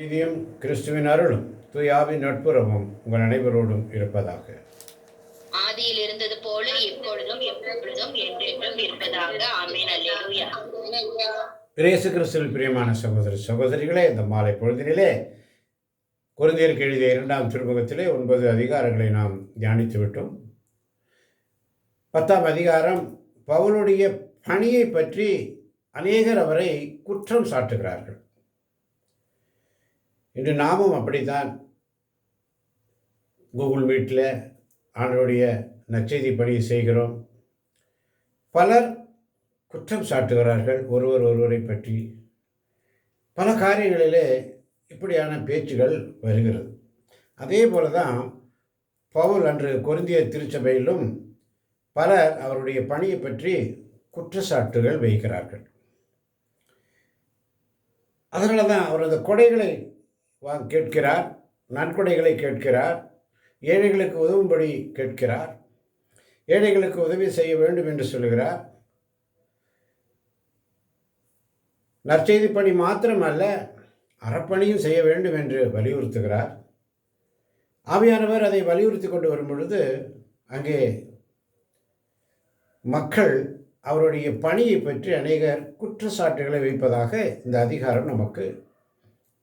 நீதியும் கிறிஸ்துவின் அருளும் தூயாவின் நட்புறவும் உங்கள் அனைவரோடும் இருப்பதாக. ஆதியில் இருந்தது போல இப்பொழுதும் எப்பொழுதும் என்றென்றும் இருப்பதாக. ஆமென். அல்லேலூயா. இயேசு கிறிஸ்துவில் பிரியமான சகோதர சகோதரிகளே, இந்த மாலை பொழுதினிலே கொரிந்தியருக்கு எழுதிய 2ஆம் திருமுகத்திலே 9 அதிகாரங்களை நாம் தியானித்து விட்டோம். 10ஆம் அதிகாரம் பவுலுடைய பணியை பற்றி அநேகர் அவரை குற்றம் சாட்டுகிறார்கள். இன்று நாமும் அப்படித்தான் கூகுள் மீட்டில் ஆண்டவருடைய நற்செய்தி பணியை செய்கிறோம். பலர் குற்றம் சாட்டுகிறார்கள் ஒருவரை பற்றி. பல காரியங்களிலே இப்படியான பேச்சுகள் வருகிறது. அதே போல தான் பவுல் அன்று கொரிந்திய திருச்சபையிலும் பலர் அவருடைய பணியை பற்றி குற்றச்சாட்டுகள் வைக்கிறார்கள். அதனால தான் அவர் அந்த கொடைகளை கேட்கிறார், நன்கொடைகளை கேட்கிறார், ஏழைகளுக்கு உதவும்படி கேட்கிறார், ஏழைகளுக்கு உதவி செய்ய வேண்டும் என்று சொல்கிறார். நற்செய்தி பணி மாத்திரமல்ல, அறப்பணியும் செய்ய வேண்டும் என்று வலியுறுத்துகிறார். ஆவியானவர் அதை வலியுறுத்தி கொண்டு வரும் பொழுது அங்கே மக்கள் அவருடைய பணியை பற்றி அநேகர் குற்றச்சாட்டுகளை வைப்பதாக இந்த அதிகாரம் நமக்கு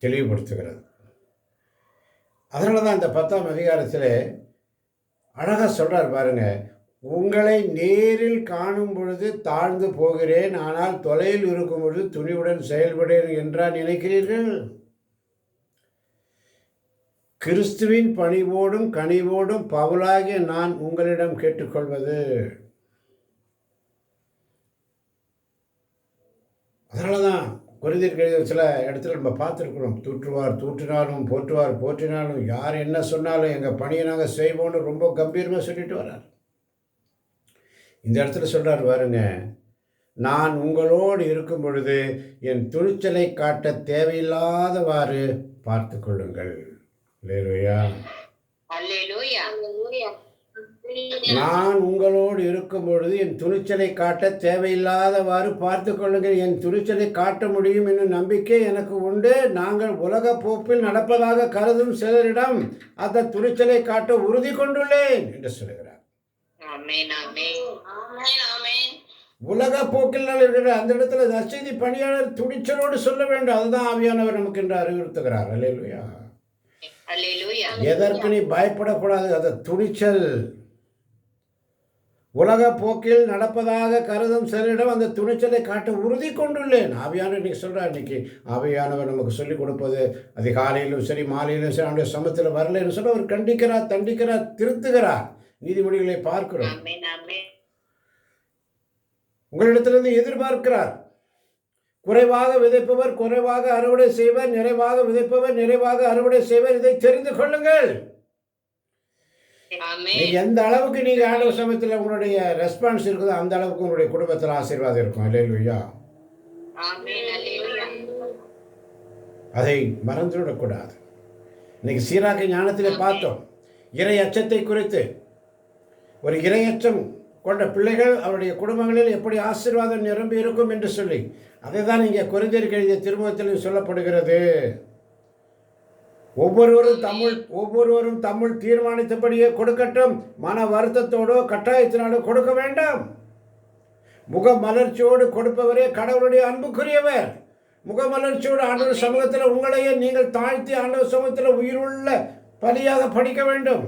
தெளிவுபடுத்துகிறது. அதனால தான் இந்த 10ஆம் அதிகாரத்தில் அழகாக சொல்கிறார் பாருங்க, உங்களை நேரில் காணும் பொழுது தாழ்ந்து போகிறேன், ஆனால் தொலைவில் இருக்கும் பொழுது துணிவுடன் செயல்படேன் என்றா நினைக்கிறீர்கள்? கிறிஸ்துவின் பணிவோடும் கனிவோடும் பவுலாகிய நான் உங்களிடம் கேட்டுக்கொள்வது. அதனால தான் கொரிந்தியருக்கு எழுதிய சில இடத்துல நம்ம பார்த்துருக்கணும். தூற்றுவார் தூற்றினாலும், போற்றுவார் போற்றினாலும், யார் என்ன சொன்னாலும் எங்கள் பணியை நாங்கள் செய்வோன்னு ரொம்ப கம்பீரமாக சொல்லிட்டு வர்றார். இந்த இடத்துல சொல்கிறார் பாருங்க, நான் உங்களோடு இருக்கும் பொழுது என் துணிச்சலை காட்ட தேவையில்லாதவாறு பார்த்து கொள்ளுங்கள். அல்லேலூயா. நான் உங்களோடு இருக்கும் பொழுது என் துணிச்சலை காட்ட தேவையில்லாதவாறு பார்த்து கொள்ளுங்கள். என் துணிச்சலை காட்ட முடியும் என்னும் நம்பிக்கை எனக்கு உண்டு. நாங்கள் உலக போக்கில் நடப்பதாக கருதும் சிலரிடம் அந்த துணிச்சலை காட்ட உறுதி கொண்டுள்ளேன் என்று சொல்கிறார். உலக போக்கில் இருக்கிற அந்த இடத்துல நற்செய்தி பணியாளர் துணிச்சலோடு சொல்ல வேண்டும். அதுதான் ஆவியானவர் நமக்கு என்று அறிவுறுத்துகிறார். அல்லேலூயா. எதற்கு நீ பயப்படக்கூடாது, அது துணிச்சல். உலக போக்கில் நடப்பதாக கருதும் சிலரிடம் அந்த துணிச்சலை காட்ட உறுதி கொண்டுள்ளேன். ஆவியானவர் இன்னைக்கு சொல்கிறார். இன்னைக்கு ஆவியானவர் நமக்கு சொல்லிக் கொடுப்பது அதிகாலையிலும் சரி மாலையிலும் சரி அவனுடைய சமத்தில் வரலன்னு சொல்ல அவர் கண்டிக்கிறார், தண்டிக்கிறார், திருத்துகிறார். நீதிமொழிகளை பார்க்கிறோம். உங்களிடத்திலிருந்து எதிர்பார்க்கிறார். குறைவாக விதைப்பவர் குறைவாக அறுவடை செய்வர், நிறைவாக விதைப்பவர் நிறைவாக அறுவடை செய்வர். இதை தெரிந்து கொள்ளுங்கள். எந்த அளவுக்கு நீங்க ஆண்டவர் சமயத்தில் உங்களுடைய ரெஸ்பான்ஸ் இருக்குதோ அந்த அளவுக்கு உங்களுடைய குடும்பத்தில் ஆசீர்வாதம் இருக்கும். அல்லேலூயா. அதை மறந்துவிடக்கூடாது. இன்னைக்கு சீராக ஞானத்திலே பார்த்தோம் இறை அச்சத்தை குறித்து. ஒரு இறை அச்சம் கொண்ட பிள்ளைகள் அவருடைய குடும்பங்களில் எப்படி ஆசீர்வாதம் நிரம்பி இருக்கும் என்று சொல்லி அதை தான் இங்கே கொரிந்தியருக்கு எழுதிய திருமுகத்திலும் சொல்லப்படுகிறது. ஒவ்வொருவரும் தமிழ் தீர்மானித்தபடியே கொடுக்கட்டும். மன வருத்தத்தோடோ கட்டாயத்தினாலோ கொடுக்க வேண்டாம். முகமலர்ச்சியோடு கொடுப்பவரே கடவுளுடைய அன்புக்குரியவர். முகமலர்ச்சியோடு ஆண்டவர் சமூகத்தில் உங்களையே நீங்கள் தாழ்த்தி ஆண்டவர் சமூகத்தில் உயிருள்ள பலியாக படிக்க வேண்டும்.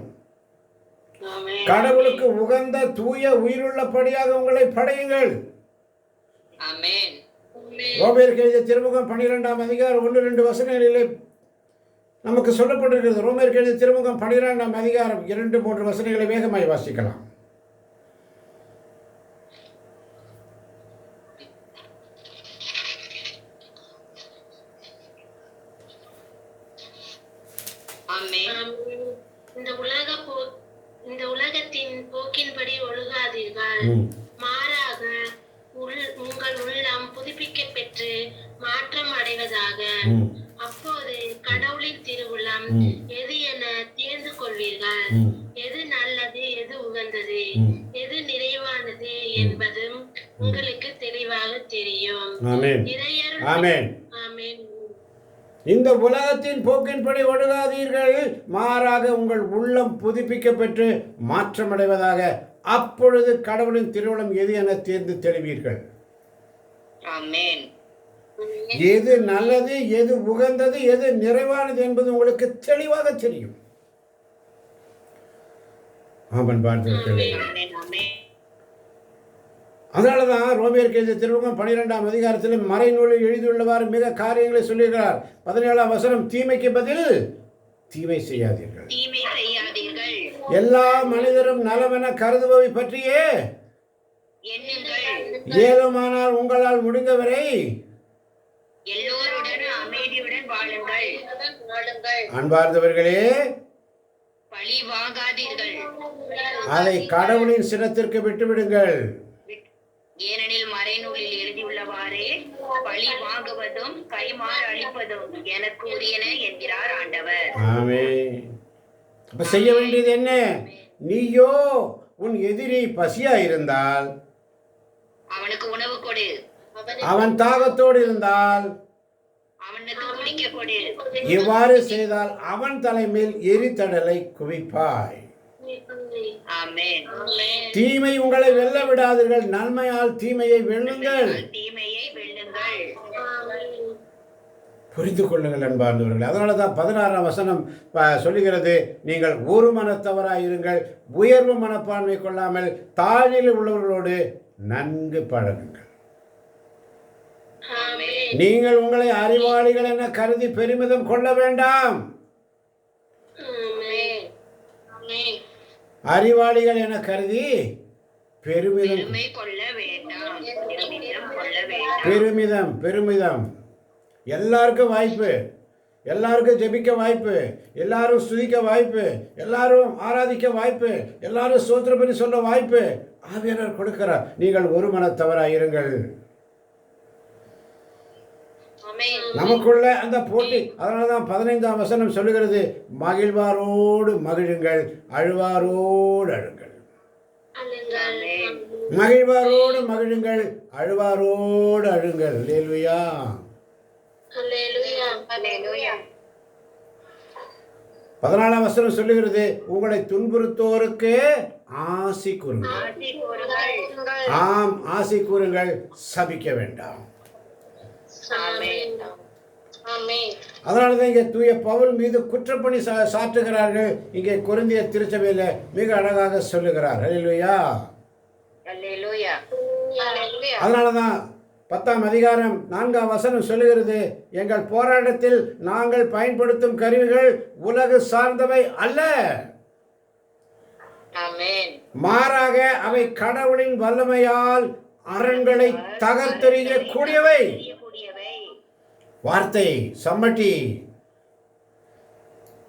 கடவுளுக்கு உகந்த தூய உயிருள்ள படியாக உங்களை படையுங்கள். ரோமேயருக்கு எழுதிய திருமுகம் 12ஆம் அதிகாரம் 1-2 வசனங்களிலே நமக்கு சொல்லப்பட்டிருக்கிறது. ரோமேயருக்கு எழுதிய திருமுகம் 12ஆம் அதிகாரம் 2-3 வசனங்களை வேகமாய் வாசிக்கலாம். இந்த உலகத்தின் போக்கின்படி ஒழுகாதீர்கள், மாறாக உங்கள் உள்ளம் புதுப்பிக்க பெற்று மாற்றம் அடைவதாக. அப்போது கடவுளின் திருவுளம் எது என தேர்ந்து கொள்வீர்கள். எது நல்லது, எது உகந்தது, எது நிறைவானது என்பதும் உங்களுக்கு தெளிவாக தெரியும். இந்த உலகத்தின் போக்கின்படி ஒழுகாதீர்கள், மாறாக உங்கள் உள்ளம் புதுப்பிக்கப்பெற்று மாற்றமடைவதாக. அப்பொழுது கடவுளின் திருவுளம் எது என தேர்ந்து தெளிவீர்கள். ஆமென். எது நல்லது, எது உகந்தது, எது நிறைவானது என்பது உங்களுக்கு தெளிவாக தெரியும். ஆமன் பார்த்தீர்களே. ஆமென். ஆமென். அதனாலதான் ரோமியருக்கு எழுதிய திருமுகம் 12ஆம் அதிகாரத்தில் மறைநூலில் எழுதியுள்ளவாறு மிக காரியங்களை சொல்லுகிறார். 17ஆம் வசனம், தீமைக்கு பதில் தீமை செய்யாதீர்கள், தீமை செய்யாதீர்கள், எல்லா மனிதரும் நலமென கருதுபவை பற்றியே எண்ணுங்கள், ஏழுமானால் உங்களால் முடிந்தவரை எல்லோருடனும் அமைதியுடன் வாழுங்கள், அன்பார்ந்தவர்களே, பழி வாங்காதீர்கள், அதை கடவுளின் சினத்திற்கு விட்டுவிடுங்கள். ஏனெனில் மறைநூலில் எழுதியுள்ளவாறே, பழி வாங்குவதும் கைமாறு அளிப்பதும் எனக்கு உரியன என்கிறார் ஆண்டவர். ஆமென். அப்ப செய்ய வேண்டியது என்ன? நீயோ உன் எதிரி பசியா இருந்தால் அவனுக்கு உணவு கொடு, அவன் தாகத்தோடு இருந்தால் அவனுக்கு குடிக்க கொடு. இவ்வாறு செய்தால் அவன் தலைமையில் எரித்தடலை குவிப்பாய். ஆமென். தீமை உங்களை வெல்ல விடாதீர்கள், நன்மையால் தீமையை வெல்லுங்கள். தீமையை வெல்லுங்கள். புரிந்து கொள்ளுங்கள் அன்பார்ந்தவர்கள். அதனால தான் 16ஆம் வசனம் சொல்லுகிறது, நீங்கள் ஒரு மனத்தவராயிருங்கள், உயர்வு மனப்பான்மை கொள்ளாமல் தாழ்நிலை உள்ளவர்களோடு நன்கு பழகுங்கள். நீங்கள் உங்களை அறிவாளிகள் என கருதி பெருமிதம் கொள்ள வேண்டாம். அறிவாளிகள் என கருதி பெருமிதம் கொள்ள வேண்டாம். கொள்ள வேண்டாம். பெருமிதம் பெருமிதம். எல்லாருக்கும் வாய்ப்பு, எல்லாருக்கும் ஜெபிக்க வாய்ப்பு, எல்லாரும் ஸ்துதிக்க வாய்ப்பு, எல்லாரும் ஆராதிக்க வாய்ப்பு, எல்லாரும் ஸ்தோத்திரம் பண்ணி சொல்ல வாய்ப்பு ஆவியானவர் கொடுக்கிறார். நீங்கள் ஒரு மனத்தவராயிருங்கள். நமக்குள்ள அந்த போட்டி. அதனால தான் 15ஆம் வசனம் சொல்லுகிறது, மகிழ்வாரோடு மகிழுங்கள், அழுவாரோடு அழுங்கள். மகிழ்வாரோடு மகிழுங்கள், அழுவாரோடு அழுங்கள். அல்லேலூயா. 14ஆம் வசனம் சொல்லுகிறது, உங்களை துன்புறுத்தோருக்கு ஆசி கூறுங்கள். ஆம், ஆசி கூறுங்கள், சபிக்க வேண்டாம். அதனாலதான் இங்கே தூய பவுல் மீது குற்றப்பணி சாற்றுகிறார்கள். இங்கே கொரிந்திய திருச்சபையில மிக அழகாக சொல்லுகிறார். அல்லேலூயா. அதனாலதான் 10ஆம் அதிகாரம் 4ஆம் வசனம் சொல்லுகிறது, எங்கள் போராட்டத்தில் நாங்கள் பயன்படுத்தும் கருவிகள் உலகு சார்ந்தவை அல்ல, மாறாக அவை கடவுளின் வல்லமையால் அரண்களை தகர்த்தெறிய கூடியவை. வார்த்தை சம்மட்டி,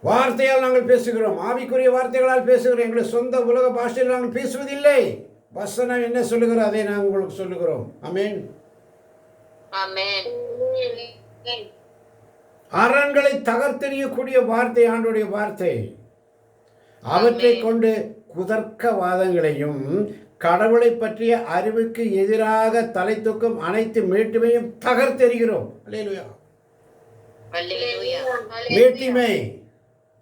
வார்த்தையால் நாங்கள் பேசுகிறோம், ஆவிக்குரிய வார்த்தைகளால் பேசுகிறோம். எங்களுடைய சொந்த உலக பாஷையில் நாங்கள் பேசுவதில்லை. வசனம் என்ன சொல்லுகிறோம் அதை நாங்கள் உங்களுக்கு சொல்லுகிறோம். ஆமென். அரண்களை தகர்த்தெறியக்கூடிய வார்த்தை ஆண்டவருடைய வார்த்தை. அவற்றை கொண்டு குதர்க்கவாதங்களையும் கடவுளை பற்றிய அறிவுக்கு எதிராக தலை தூக்கும் அனைத்து மேட்டுமையும் தகர்த்தெறிகிறோம். அல்லேலூயா. மேட்டிமை,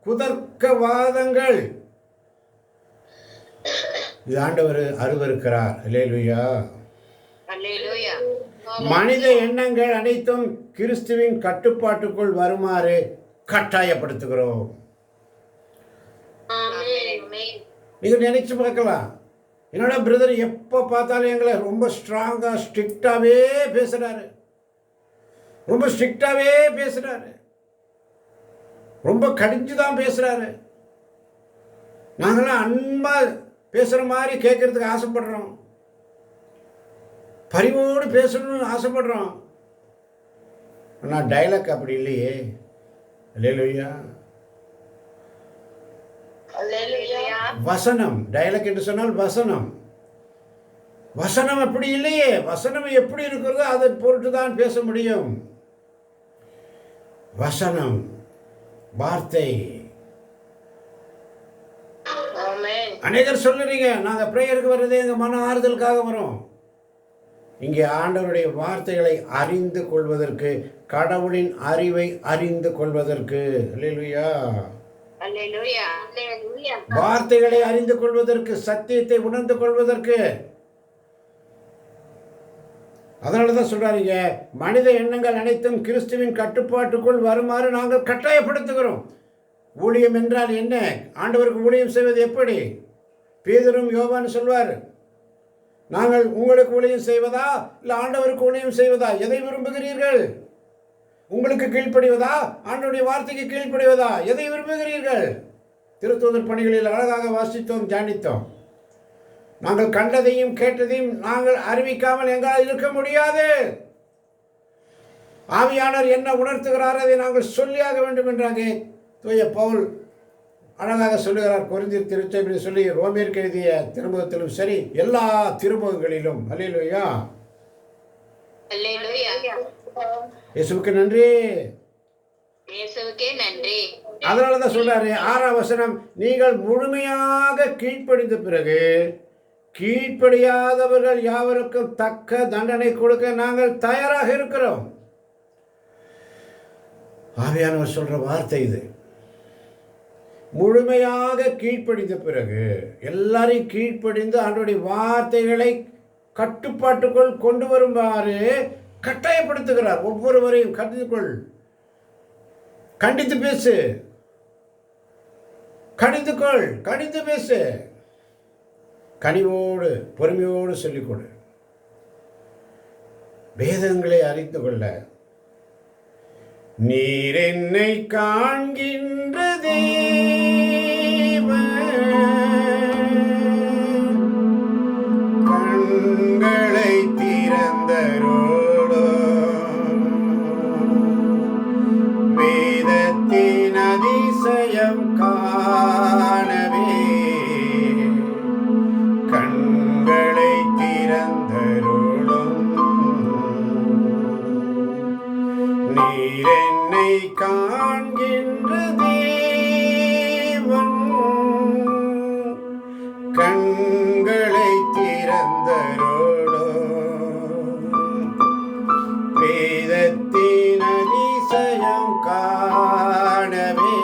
குதர்க்கவாதங்கள், இது ஆண்டவர் அருவருக்கிறார். அல்லேலூயா. மனித எண்ணங்கள் அனைத்தும் கிறிஸ்துவின் கட்டுப்பாட்டுக்குள் வருமாறு கட்டாயப்படுத்துகிறோம். நீங்க நினைச்சு பார்க்கலாம், என்னோட பிரதர் எப்போ பார்த்தாலும் எங்களை ரொம்ப ஸ்ட்ராங்கா ஸ்ட்ரிக்டாவே பேசுறாரு, ரொம்ப ஸ்ட்ரிக்டாவே பேசுறாரு, ரொம்ப கடிஞ்சுதான் பேசுறாரு. நாங்களாம் அன்பா பேசுற மாதிரி கேட்கறதுக்கு ஆசைப்படுறோம், பரிவோடு பேசணும்னு ஆசைப்படுறோம். ஆனால் டைலாக் அப்படி இல்லையே. அல்லேலூயா. வசனம், டைலாக் என்று சொன்னால் வசனம், வசனம் அப்படி இல்லையே. வசனம் எப்படி இருக்கிறதோ அதை பொருட்டு தான் பேச முடியும். வசனம், வார்த்தை. அநேகர் சொல்லுறீங்க, நாங்கள் ப்ரேயருக்கு வர்றதே எங்கள் மன ஆறுதலுக்காக வரோம். இங்கே ஆண்டவருடைய வார்த்தைகளை அறிந்து கொள்வதற்கு, கடவுளின் அறிவை அறிந்து கொள்வதற்கு. அல்லேலூயா. அல்லேலூயா. அல்லேலூயா. வார்த்தைகளை அறிந்து கொள்வதற்கு, சத்தியத்தை உணர்ந்து கொள்வதற்கு. அதனால தான் சொல்றாருங்க, மனித எண்ணங்கள் அனைத்தும் கிறிஸ்துவின் கட்டுப்பாட்டுக்குள் வருமாறு நாங்கள் கட்டாயப்படுத்துகிறோம். ஊழியம் என்றால் என்ன? ஆண்டவருக்கு ஊழியம் செய்வது எப்படி? பேதுரும் யோவான் சொல்வார், நாங்கள் உங்களுக்கு ஊழியம் செய்வதா இல்லை ஆண்டவருக்கு ஊழியம் செய்வதா? எதை விரும்புகிறீர்கள்? உங்களுக்கு கீழ்ப்படிவதா, ஆண்டவருடைய வார்த்தைக்கு கீழ்ப்படிவதா? எதை விரும்புகிறீர்கள்? திருத்தூதர் பணிகளில் அழகாக வாசித்தோம், தியானித்தோம். நாங்கள் கண்டதையும் கேட்டதையும் நாங்கள் அறிவிக்காமல் எங்களால் இருக்க முடியாது. ஆவியானவர் என்ன உணர்த்துகிறார் அதை நாங்கள் சொல்லியாக வேண்டும் என்றாங்க தூய பவுல் அழகாக சொல்லுகிறார். கொரிந்தியர் திருச்சபையில் சொல்லி ரோமியருக்கு எழுதிய திருமுகத்திலும் சரி, எல்லா திருமுகங்களிலும். அல்லேலூயா. அல்லேலூயா. இயேசுவுக்கு நன்றி. இயேசுவுக்கே நன்றி. அதனால தான் சொல்றாரு 6ஆம் வசனம், நீங்கள் முழுமையாக கீழ்ப்படிந்த பிறகு கீழ்ப்படியாதவர்கள் யாவருக்கும் தக்க தண்டனை கொடுக்க நாங்கள் தயாராக இருக்கிறோம். ஆவியானவர் சொல்ற வார்த்தை இது. முழுமையாக கீழ்ப்படிந்த பிறகு, எல்லாரையும் கீழ்ப்படிந்து ஆண்டவருடைய வார்த்தைகளை கட்டுப்பாட்டுக்குள் கொண்டு வருமாறு கட்டாயப்படுத்துகிறார். ஒவ்வொருவரையும் கண்டித்துக்கொள், கண்டித்து பேசு, கடிந்துக்கொள், கடிந்து பேசு, கனிவோடு பொறுமையோடு சொல்லிக் கொடு. வேதங்களை அறிந்து கொள்ள, நீர் என்னை காண்கின்ற கண்களை திறந்தரோடோ வேதத்தின் அதிசயம் காணவே கண்களை திறந்தருளும். நீர் என்னை காண்கின்ற தேவன், கண்களை திறந்தருளும். வேதத்தின் அதிசயம் காணவே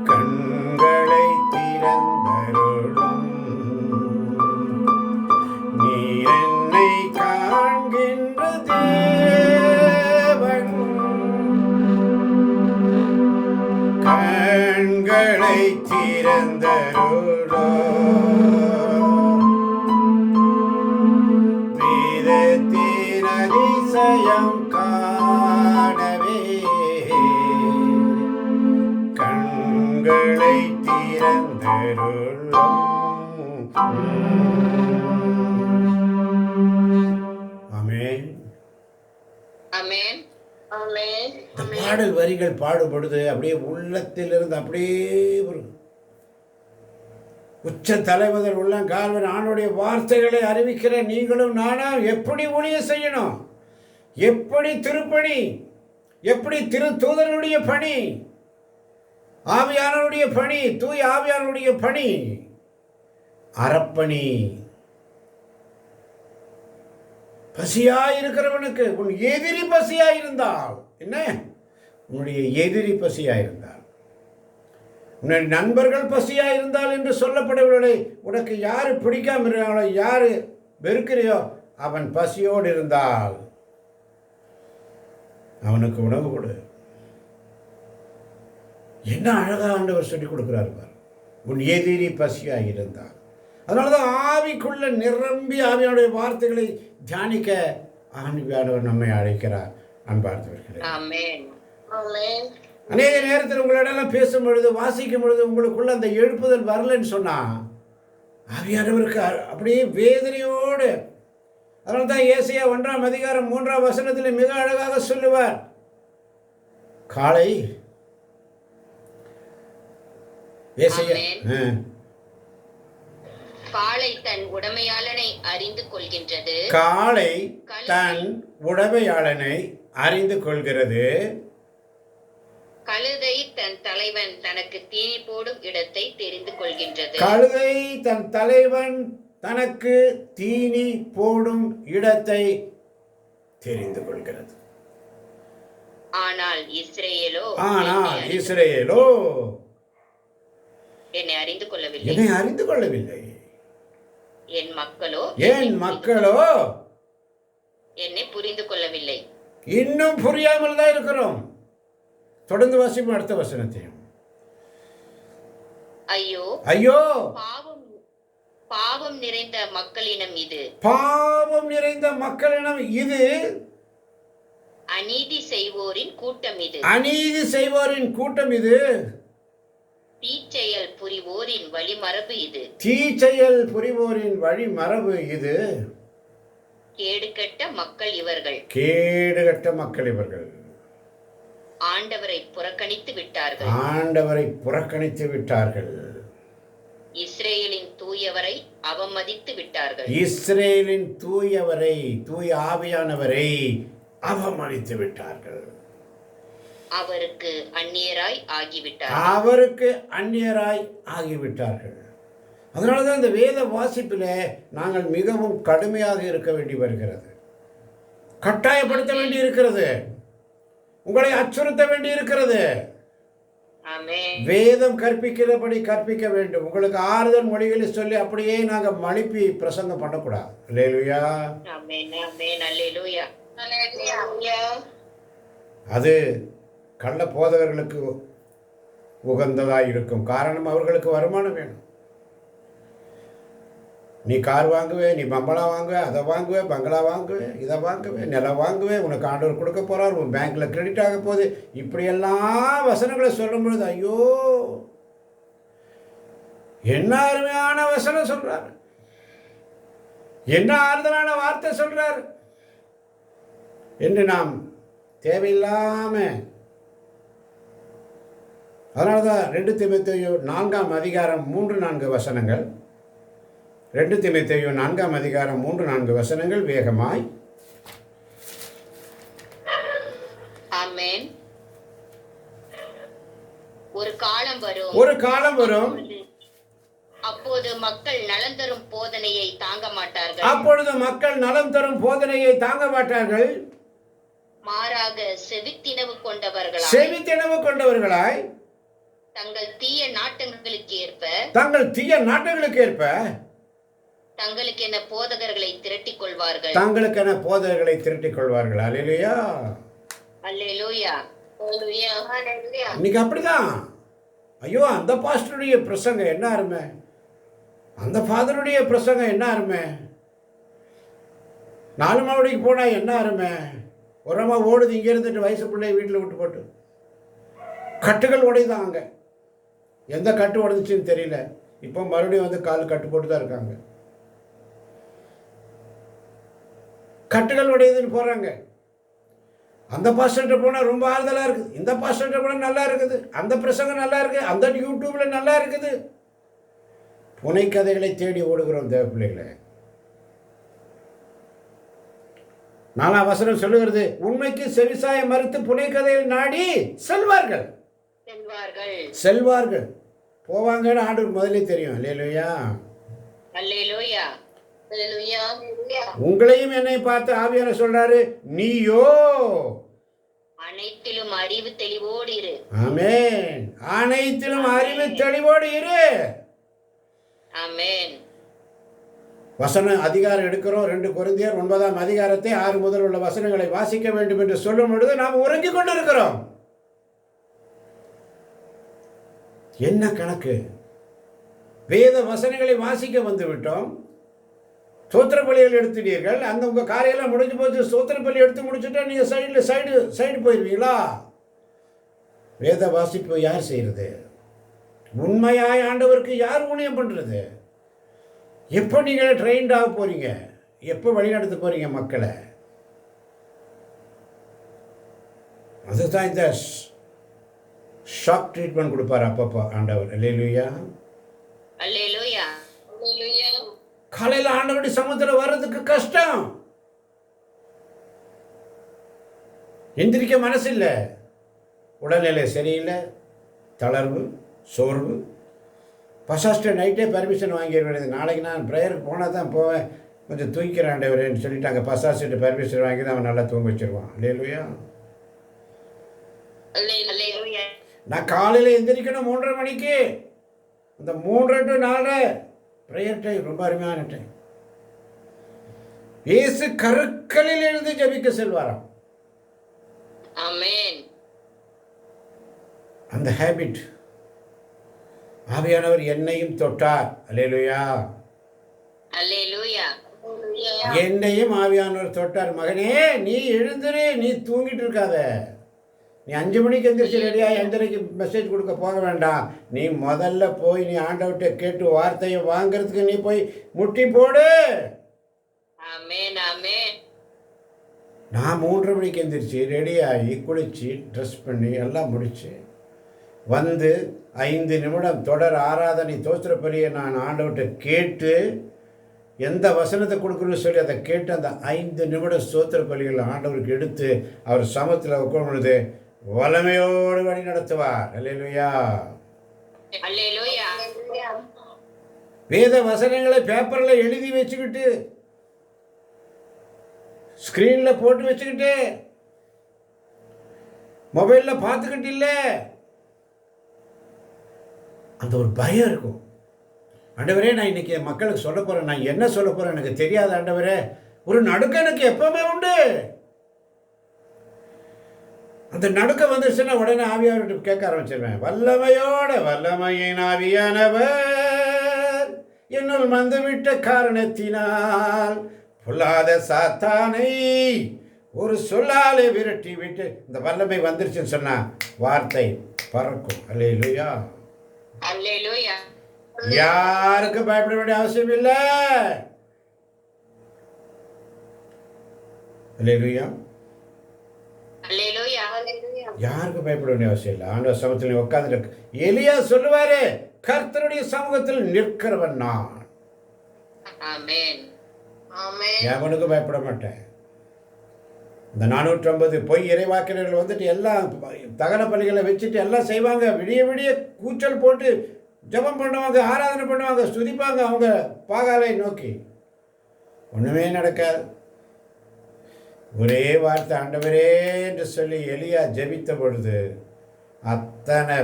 கண்களை திறந்தருளும். நீர் என்னை காண்கின்ற தேவன், கண்களை திறந்தருளும். வேதத்தின் அதிசயம் காணவே கண்களை திறந்தருளும். ஆமென். ஆமென். ஆமென். இந்த பாடல் வரிகள் பாடுபடுது, அப்படியே உள்ளத்திலிருந்து அப்படியே ஒரு உச்ச தலைமுதல் உள்ள கால்வன் ஆணுடைய வார்த்தைகளை அறிவிக்கிற நீங்களும் நானும் எப்படி ஊழியம் செய்யணும், எப்படி திருப்பணி, எப்படி திருத்தூதனுடைய பணி, ஆவியானவருடைய பணி, தூய ஆவியானவருடைய பணி, அறப்பணி. பசியாயிருக்கிறவனுக்கு, உன் எதிரி பசியாயிருந்தால் என்ன, உன்னுடைய எதிரி பசியாயிருந்தால், உன்னுடைய நண்பர்கள் பசியாயிருந்தால் என்று சொல்லப்படவில்லை. உனக்கு யாரு பிடிக்காம இருக்கிறாங்களோ, யாரு வெறுக்கிறையோ அவன் பசியோடு இருந்தால் அவனுக்கு உணவு கொடு. என்ன அழகா ஆண்டவர் சொல்லிக் கொடுக்கிறார் பார். உன் எதிரி பசியாயிருந்தால். அதனால தான் ஆவிக்குள்ள நிரம்பி ஆவியானுடைய வார்த்தைகளை தியானிக்க ஆவியானவர் நம்மை அழைக்கிறார். அன்பார்ந்தவர்களே, ஆமென். ஆமென். அநேக நேரத்தில் உங்களிடம் பேசும் பொழுது, வாசிக்கும் பொழுது உங்களுக்குள்ள அந்த எழுப்புதல் வரலன்னு சொன்னா ஆவியானவருக்கு அப்படியே வேதனையோடு. அதனால தான் ஏசாயா 1ஆம் அதிகாரம் 3ஆம் வசனத்தில் மிக அழகாக சொல்லுவார், காளை ஏசாயா காளை தன் உடைமையாளனை அறிந்து கொள்கின்றது. காளை தன் உடைமையாளனை அறிந்து கொள்கிறது. கழுதை தன் தலைவன் தனக்கு தீனி போடும் இடத்தை தெரிந்து கொள்கின்றது. கழுதை தன் தலைவன் தனக்கு தீனி போடும் இடத்தை தெரிந்து கொள்கிறது. ஆனால் இஸ்ரேலோ என்னை அறிந்து கொள்ளவில்லை. என் மக்களோ என்னை புரிந்து கொள்ளவில்லை. இன்னும் புரியாமல் தான் இருக்கிறோம். தொடர்ந்து வாசிப்போம் அடுத்த வசனத்தையும். ஐயோ பாவம் நிறைந்த மக்களினம் இது, அநீதி செய்வோரின் கூட்டம் இது, தீச்செயல் புரிவோரின் வழிமரபு இது, கேடுகெட்ட மக்கள் இவர்கள். ஆண்டவரை புறக்கணித்து விட்டார்கள். இஸ்ரேலின் தூயவரை தூய ஆவியானவரை அவமதித்து விட்டார்கள். அவருக்கு அந்நியராய் ஆகிவிட்டார்கள். அதனாலதான் இந்த வேத வாசிப்பில் நாங்கள் மிகவும் கடுமையாக இருக்க வேண்டி வருகிறது. கட்டாயப்படுத்த வேண்டி இருக்கிறது. உங்களை அச்சுறுத்த வேண்டி இருக்கிறது. வேதம் கற்பிக்கிறபடி கற்பிக்க வேண்டும். உங்களுக்கு ஆறுதல் மொழிகளை சொல்லி அப்படியே நாங்கள் மழுப்பி பிரசங்கம் பண்ணக்கூடாது. அல்லேலூயா. அது கள்ள போதகர்களுக்கு உகந்ததாக இருக்கும். காரணம், அவர்களுக்கு வருமானம் வேணும். நீ கார் வாங்குவே, நீ பங்களா வாங்குவே, அதை வாங்குவே, பங்களா வாங்குவே, இதை வாங்குவே, நிலம் வாங்குவே, உனக்கு ஆண்டவர் கொடுக்க போகிறார், உன் பேங்க்கில் கிரெடிட் ஆக போகுது, இப்படியெல்லாம் வசனங்களை சொல்லும் பொழுது ஐயோ என்ன அருமையான வசனம் சொல்றார், என்ன ஆறுதலான வார்த்தை சொல்றார் என்று நாம் தேவையில்லாம, அதனால தான் 2 தீமோத்தேயு 4:3-4 வசனங்கள், 2 தீமோத்தேயு 4:3-4 வசனங்கள் வேகமாய். ஆமென். ஒரு காலம் வரும் அப்போது மக்கள் நலம் தரும் போதனையை தாங்க மாட்டார்கள். மாறாக செவித்தினவு கொண்டவர்களாய் தங்கள் தீய நாட்டங்களுக்கு ஏற்ப தங்களுக்கென போதகர்களை திரட்டிக் கொள்வார்கள். அல்லேலூயா. இன்னைக்கு அப்படிதான். ஐயோ, அந்த பாஸ்டருடைய பிரசங்கம் என்ன அருமை, அந்த ஃபாதருடைய பிரசங்கம் என்ன அருமை, 4 மணிக்கு போனா என்ன அருமை, ஒரு அம்மா ஓடுது இங்கே இருந்துட்டு வயசு பிள்ளைய வீட்டில் விட்டு போட்டு. கட்டுகள் உடையுதான். அங்கே எந்த கட்டு உடஞ்சிச்சின்னு தெரியல. இப்போ மறுபடியும் வந்து கால் கட்டு போட்டு தான் இருக்காங்க. கட்டுகள் உடையுதுன்னு போகிறாங்க. அந்த பாஸ்டர்கிட்ட போனால் ரொம்ப ஆறுதலாக இருக்குது, இந்த பாஸ்டர்கிட்ட போனால் நல்லா இருக்குது, அந்த பிரசங்கம் நல்லா இருக்குது, அந்த யூடியூப்பில் நல்லா இருக்குது. புனைக்கதைகளை தேடி ஓடுகிறோம் தேவ பிள்ளைகளை. 4ஆம் வசனம் சொல்லுகிறது, உண்மைக்கு செவிசாய மறுத்து புனைக்கதையை நாடி செல்வார்கள். போவாங்கன்னு ஆண்டவர் முதலே தெரியும். அல்லேலூயா. உங்களையும் என்னை பார்த்து ஆவியானவர் சொல்றாரு, நீயோ அனைத்திலும் அறிவு தெளிவோடு இரு. ஆமென். அனைத்திலும் அறிவு தெளிவோடு இரு. ஆமென். வசன அதிகாரம் எடுக்கிறோம். 2 கொரிந்தியர் 9ஆம் அதிகாரத்தை 6 முதல் உள்ள வசனங்களை வாசிக்க வேண்டும் என்று சொல்லும் பொழுது நாம் உறங்கிக் கொண்டிருக்கிறோம். என்ன கணக்கு? வேத வசனங்களை வாசிக்க வந்து விட்டோம். சோத்திர பலிகள் எடுத்துட்டீர்கள். அந்த உங்கள் காரியெல்லாம் முடிஞ்சு போச்சு. சோத்திர பலி எடுத்து முடிச்சுட்டா நீங்கள் சைடு போயிடுவீங்களா? வேத வாசிப்பு யார் செய்கிறது? உண்மையாய் ஆண்டவருக்கு யார் ஊழியம் பண்ணுறது? எப்போ நீங்கள் ட்ரெயின்ட் ஆக போகிறீங்க? எப்போ வழிநடத்த போகிறீங்க மக்களை? அதுதான் இந்த ஷாக் ட்ரீட்மெண்ட் கொடுப்பார் அப்பப்போ ஆண்டவர். அல்லேலூயா. காலையில் ஆண்டவருடைய சமுத்திரம் வர்றதுக்கு கஷ்டம். எந்திரிக்க மனசு இல்லை, உடல்நிலை சரியில்லை, தளர்வு, சோர்வு, ஃபஸ்ட்டு நைட்டே பர்மிஷன் வாங்கிடுவேன். நாளைக்கு நான் ப்ரேயருக்கு போனால் தான் போவேன், கொஞ்சம் தூங்கிக்கிறேன் ஆண்டவரேன்னு சொல்லிட்டு அங்கே ஃபஸ்ட்டு பர்மிஷன் வாங்கி தான் அவன் நல்லா தூங்க வச்சிருவான். அல்லேலூயா. நான் காலையில் எந்திரிக்கணும் 3:30 மணிக்கு. அந்த 3 to 4 ப்ரேயர் டைம் ரொம்ப அருமையான டைம். இயேசு கருக்களில் எழுந்து ஜெபிக்க செல்வாராம். அந்த ஹேபிட் ஆவியானவர் என்னையும் தொட்டார். அல்லேலூயா. என்னையும் ஆவியானவர் தொட்டார். மகனே நீ எழுந்துரு, நீ தூங்கிட்டு இருக்காத. நீ 5 மணிக்கு எந்திரிச்சு ரெடியாக 5:30க்கு மெசேஜ் கொடுக்க போக வேண்டாம். நீ முதல்ல போய் நீ ஆண்டவர்கிட்ட கேட்டு வார்த்தையை வாங்கிறதுக்கு நீ போய் முட்டி போடு. நான் 3:30 மணிக்கு எந்திரிச்சு ரெடியாகி குளிச்சு ட்ரெஸ் பண்ணி எல்லாம் முடிச்சு வந்து 5 நிமிடம் தொடர் ஆராதனை தோத்திர பலியை நான் ஆண்டவர்கிட்ட கேட்டு எந்த வசனத்தை கொடுக்கணும்னு சொல்லி அதை கேட்டு அந்த 5 நிமிடம் ஸ்தோத்திர பலிகள் ஆண்டவருக்கு எடுத்து அவர் சமத்தில் உட்காரும் பொழுது வல்லமையோடு வழி நடத்துவார். அல்லேலூயா. வேத வசனங்களை பேப்பரில் எழுதி வச்சுக்கிட்டு ஸ்க்ரீனில் போட்டு வச்சுக்கிட்டு மொபைலில் பார்த்துக்கிட்டு இல்லை, அந்த ஒரு பயம் இருக்கும். ஆண்டவரே நான் இன்னைக்கு மக்களுக்கு சொல்ல போகிறேன், நான் என்ன சொல்ல போகிறேன் எனக்கு தெரியாது ஆண்டவரே. ஒரு நடுக்கம் எனக்கு எப்பவுமே உண்டு. அந்த நடுக்கம் வந்துருச்சுன்னா உடனே ஆவியானவர்கிட்ட கேட்க ஆரம்பிச்சிருவேன். வல்லமையோட வல்லமையின் ஆவியானவர் என்னுள் வந்துவிட்ட காரணத்தினால் பொல்லாத சாத்தானை ஒரு சொல்லாலே விரட்டி விட்டு, இந்த வல்லமை வந்துருச்சுன்னு சொன்னா வார்த்தை பறக்கும். அல்லேலூயா. யாருக்கும் பயப்பட வேண்டிய அவசியம் இல்லை. அல்லேலூயா. யாருக்கும் பயப்பட வேண்டிய அவசியம் இல்லை. ஆண்டவர் சமூகத்தில் உட்கார்ந்து எலியா சொல்லுவாரு, கர்த்தருடைய சமூகத்தில் நிற்கிறவன் நான். எவனுக்கும் பயப்பட மாட்டேன். இந்த 450 பொய் இறைவாக்கினர்கள் வந்துட்டு எல்லாம் தகன பலிகளை வச்சுட்டு எல்லாம் செய்வாங்க. விடிய விடிய கூச்சல் போட்டு ஜெபம் பண்ணுவாங்க, ஆராதனை பண்ணுவாங்க, ஸ்துதிப்பாங்க அவங்க பாகாலை நோக்கி. ஒன்றுமே நடக்காது. ஒரே வார்த்தை ஆண்டவரே என்று சொல்லி எலியா ஜெபித்த பொழுது அத்தனை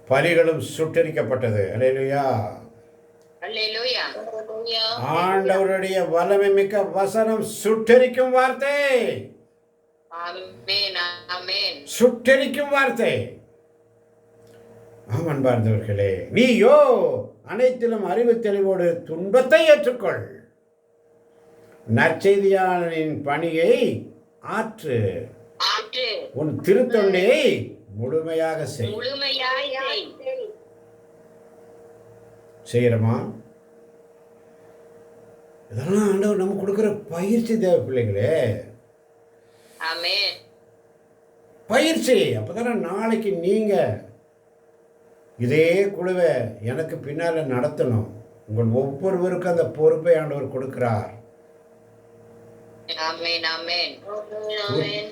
பலிகளும் சுட்டரிக்கப்பட்டது. அல்லேலூயா. ஆண்டவருடைய வல்லமை மிக்க வசனம் சுட்டரிக்கும் வார்த்தை, சுட்டரிக்கும் வார்த்தை. ஆமன் பார்ந்தவர்களே, நீயோ அனைத்திலும் அறிவு தெளிவோடு துன்பத்தை ஏற்றுக்கொள், நற்செய்தியாளனின் பணியை ஆற்று, உன் திருத்தொண்டையை முழுமையாக செய். செய்யறமா? இதெல்லாம் ஆண்டவர் நமக்கு கொடுக்கிற பயிற்சி தேவை பிள்ளைங்களே. பயிற்சி. அப்பதானே நாளைக்கு நீங்க இதே குழுவை எனக்கு பின்னால நடத்தணும். உங்கள் ஒவ்வொருவருக்கும் அந்த பொறுப்பை ஆண்டவர் கொடுக்கிறார்.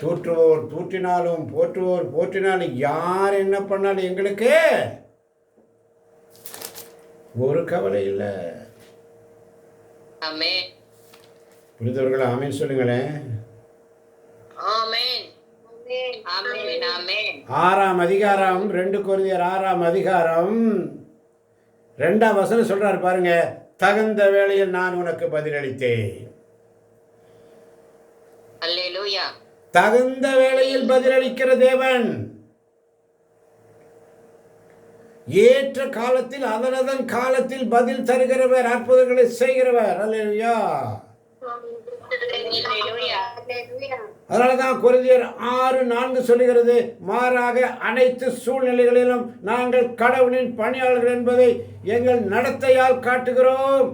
தூற்றுவோர் தூற்றினாலும் போற்றுவோர் போற்றினாலும் யார் என்ன பண்ணாலும் எங்களுக்கு ஒரு கவலை இல்லை. புரிந்தவர்கள் ஆமேன் சொல்லுங்களேன். 6ஆம் அதிகாரம் 2 கொரிந்தியர் 6ஆம் அதிகாரம் 2ஆம் வசனம் சொல்றாரு பாருங்க. தகுந்த வேளையில் நான் உனக்கு பதிலளித்தேன். தகுந்த வேளையில் பதிலளிக்கிற தேவன், ஏற்ற காலத்தில் அதனதன் காலத்தில் பதில் தருகிறவர், அற்புதங்களை செய்கிறவர். அல்லேலூயா. அதனாலதான் கொரிந்தியர் 6:4 சொல்லுகிறது, மாறாக அனைத்து சூழ்நிலைகளிலும் நாங்கள் கடவுளின் பணியாளர்கள் என்பதை எங்கள் நடத்தையால் காட்டுகிறோம்.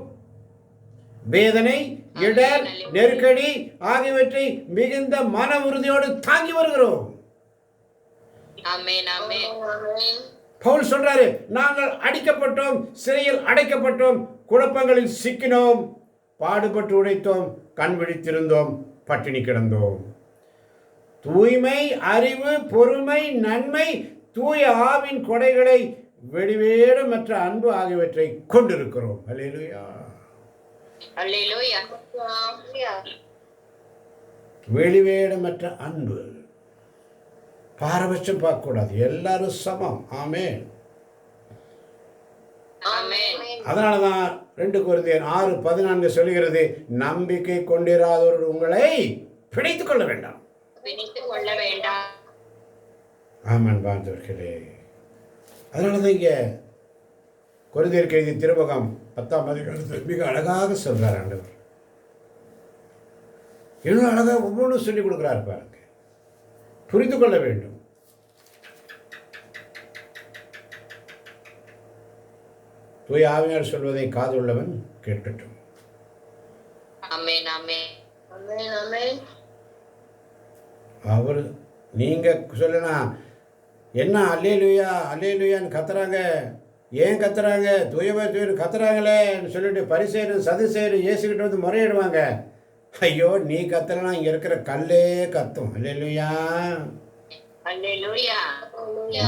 வேதனை, இடர், நெருக்கடி ஆகியவற்றை மிகுந்த மன உறுதியோடு தாங்கி வருகிறோம். பவுல் சொல்றாரு, நாங்கள் அடிக்கப்பட்டோம், சிறையில் அடைக்கப்பட்டோம், குழப்பங்களில் சிக்கினோம், பாடுபட்டு உழைத்தோம், கண் விழித்திருந்தோம், பட்டினி கிடந்தோம். தூய்மை, அறிவு, பொறுமை, நன்மை, தூய ஆவின் கொடைகளை வெளிவேடமற்ற அன்பு ஆகியவற்றை கொண்டிருக்கிறோம். அல்லேலூயா. அல்லேலூயா. வெளிவேடமற்ற அன்பு, பாரபட்சம் பார்க்கக்கூடாது, எல்லாரும் சமம். ஆமென். அதனால தான் 2 கொரிந்தியர் 6:14 சொல்லுகிறது, நம்பிக்கை கொண்டிராதவர் உங்களை பிடித்துக் கொள்ள வேண்டாம். ஆமாம் பாந்தவர்களே. அதனால தான் இங்கே கொரிந்தியருக்கு எழுதிய திருமுகம் 10ஆம் அதிகாரத்தில் மிக அழகாக சொல்கிறார் ஆண்டவர். இன்னும் அழகாக ஒவ்வொன்றும் சொல்லிக் கொடுக்குறாரு பாருங்க. புரிந்து கொள்ள வேண்டும். தூய ஆவியார் சொல்வதை காதுள்ளவன் கேட்கட்டும். அவர் நீங்கள் சொல்லலாம், என்ன அல்லேலூயா அல்லேலூயான்னு கத்துறாங்க, ஏன் கத்துறாங்க, தூயவர் தூயர் கத்துறாங்களேன்னு சொல்லிட்டு பரிசேயரும் சதுசேயரும் இயேசுகிட்ட வந்து முறையிடுவாங்க. ஐயோ, நீ கத்தலாம், இங்கே இருக்கிற கல்லே கத்தும். அல்லேலூயா.